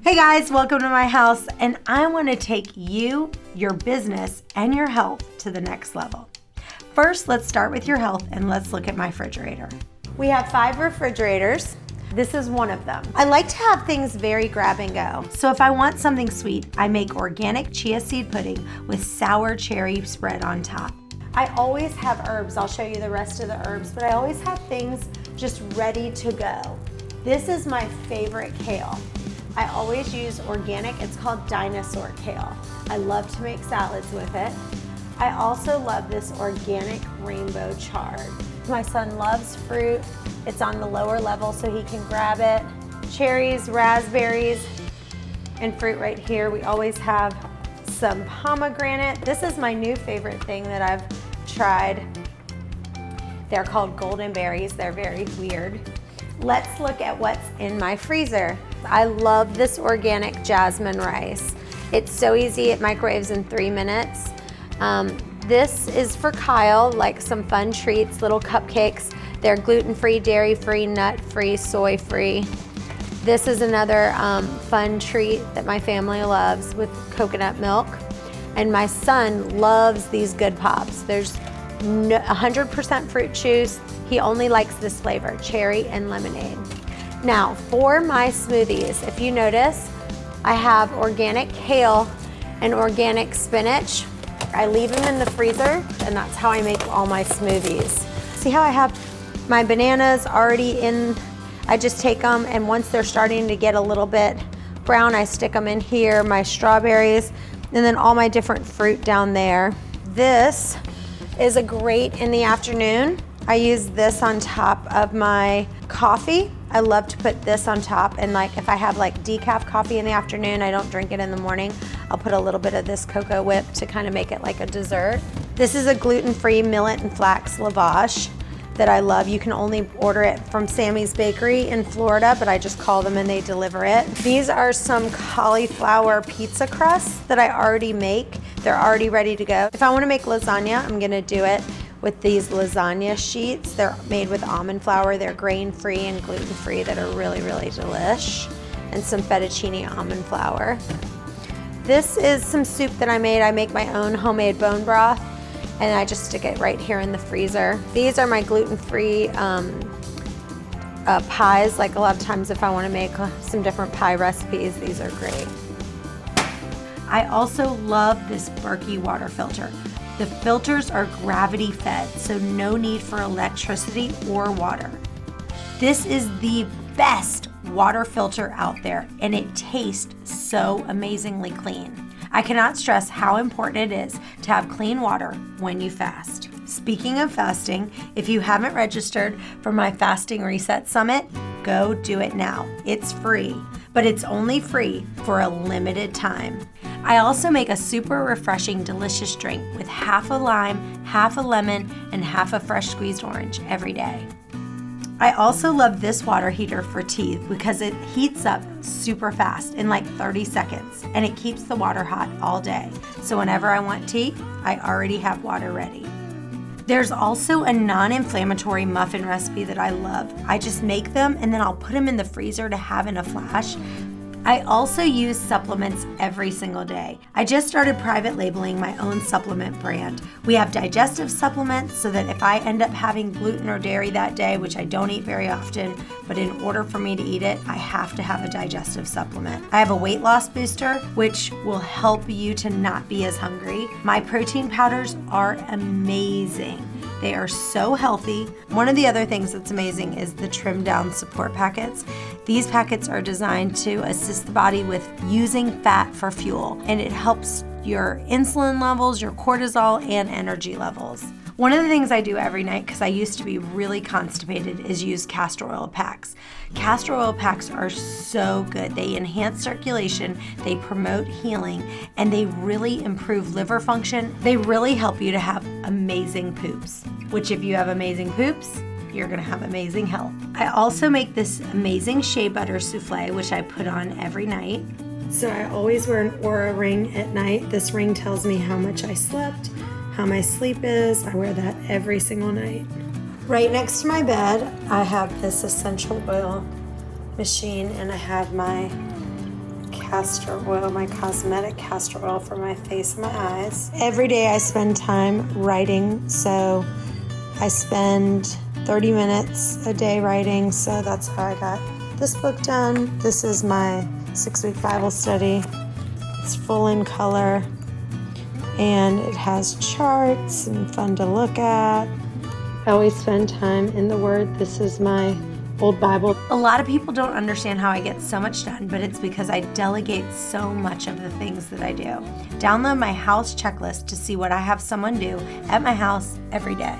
Hey guys, welcome to my house, and I want to take you, your business, and your health to the next level. First, let's start with your health and let's look at my refrigerator. We have 5 refrigerators. This is one of them. I like to have things very grab and go. So if I want something sweet, I make organic chia seed pudding with sour cherry spread on top. I always have herbs. I'll show you the rest of the herbs, but I always have things just ready to go. This is my favorite kale. I always use organic. It's called dinosaur kale. I love to make salads with it. I also love this organic rainbow chard. My son loves fruit. It's on the lower level so he can grab it. Cherries, raspberries, and fruit right here. We always have some pomegranate. This is my new favorite thing that I've tried. They're called golden berries. They're very weird. Let's look at what's in my freezer. I love this organic jasmine rice. It's so easy, it microwaves in 3 minutes. This is for Kyle, like some fun treats, little cupcakes. They're gluten-free, dairy-free, nut-free, soy-free. This is another fun treat that my family loves with coconut milk. And my son loves these Good Pops. There's 100% fruit juice. He only likes this flavor, cherry and lemonade. Now, for my smoothies, if you notice, I have organic kale and organic spinach. I leave them in the freezer, and that's how I make all my smoothies. See how I have my bananas already in? I just take them, and once they're starting to get a little bit brown, I stick them in here, my strawberries, and then all my different fruit down there. This is a great in the afternoon. I use this on top of my coffee. I love to put this on top, and like if I have like decaf coffee in the afternoon, I don't drink it in the morning, I'll put a little bit of this cocoa whip to kind of make it like a dessert. This is a gluten-free millet and flax lavash that I love. You can only order it from Sammy's Bakery in Florida, but I just call them and they deliver it. These are some cauliflower pizza crusts that I already make. They're already ready to go. If I want to make lasagna, I'm gonna do it with these lasagna sheets. They're made with almond flour. They're grain-free and gluten-free that are really, really delish. And some fettuccine almond flour. This is some soup that I made. I make my own homemade bone broth, and I just stick it right here in the freezer. These are my gluten-free pies. Like a lot of times if I want to make some different pie recipes, these are great. I also love this Berkey water filter. The filters are gravity fed, so no need for electricity or water. This is the best water filter out there, and it tastes so amazingly clean. I cannot stress how important it is to have clean water when you fast. Speaking of fasting, if you haven't registered for my Fasting Reset Summit, go do it now. It's free, but it's only free for a limited time. I also make a super refreshing, delicious drink with half a lime, half a lemon, and half a fresh squeezed orange every day. I also love this water heater for tea because it heats up super fast in like 30 seconds, and it keeps the water hot all day. So whenever I want tea, I already have water ready. There's also a non-inflammatory muffin recipe that I love. I just make them and then I'll put them in the freezer to have in a flash. I also use supplements every single day. I just started private labeling my own supplement brand. We have digestive supplements so that if I end up having gluten or dairy that day, which I don't eat very often, but in order for me to eat it, I have to have a digestive supplement. I have a weight loss booster, which will help you to not be as hungry. My protein powders are amazing. They are so healthy. One of the other things that's amazing is the trimmed down support packets. These packets are designed to assist the body with using fat for fuel, and it helps your insulin levels, your cortisol, and energy levels. One of the things I do every night, because I used to be really constipated, is use castor oil packs. Castor oil packs are so good. They enhance circulation, they promote healing, and they really improve liver function. They really help you to have amazing poops, which if you have amazing poops, you're gonna have amazing health. I also make this amazing shea butter souffle, which I put on every night. So I always wear an Oura ring at night. This ring tells me how much I slept, how my sleep is. I wear that every single night. Right next to my bed, I have this essential oil machine, and I have my castor oil, my cosmetic castor oil for my face and my eyes. Every day I spend time writing, so I spend 30 minutes a day writing, so that's how I got this book done. This is my 6-week Bible study. It's full in color, and it has charts and fun to look at. I always spend time in the Word. This is my old Bible. A lot of people don't understand how I get so much done, but it's because I delegate so much of the things that I do. Download my house checklist to see what I have someone do at my house every day.